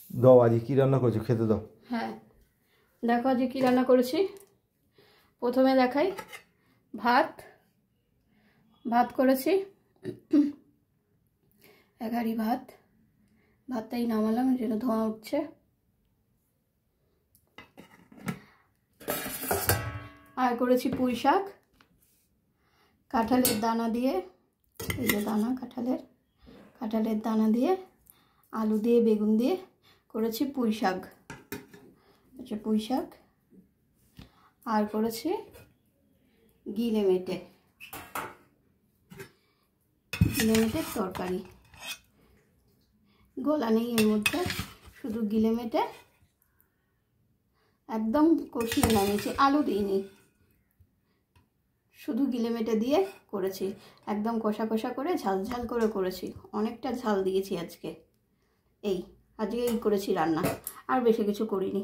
দাও আজকে কি রান্না করেছো, খেতে দাও। হ্যাঁ দেখো আজকে কি রান্না করেছি। প্রথমে দেখাই, ভাত করেছি, এগারি ভাতটাই নামালাম, যেন ধোঁয়া উঠছে। আর করেছি পুঁই শাক, কাঁঠালের দানা দিয়ে, এই যে দানা কাঁঠালের দানা দিয়ে, আলু দিয়ে, বেগুন দিয়ে করেছি পুঁই শাক। আচ্ছা, পুঁই শাক। আর করেছি গিলে মেটের তরকারি। গোলা নেই এর মধ্যে, শুধু গিলে মেটে একদম কষিয়ে নামিয়েছি, আলু দিইনি, শুধু গিলে মেটে দিয়ে করেছি। একদম কষা কষা করে ঝাল করে করেছি, অনেকটা ঝাল দিয়েছি আজকে। আজকে এই করেছি রান্না, আর বেশি কিছু করিনি।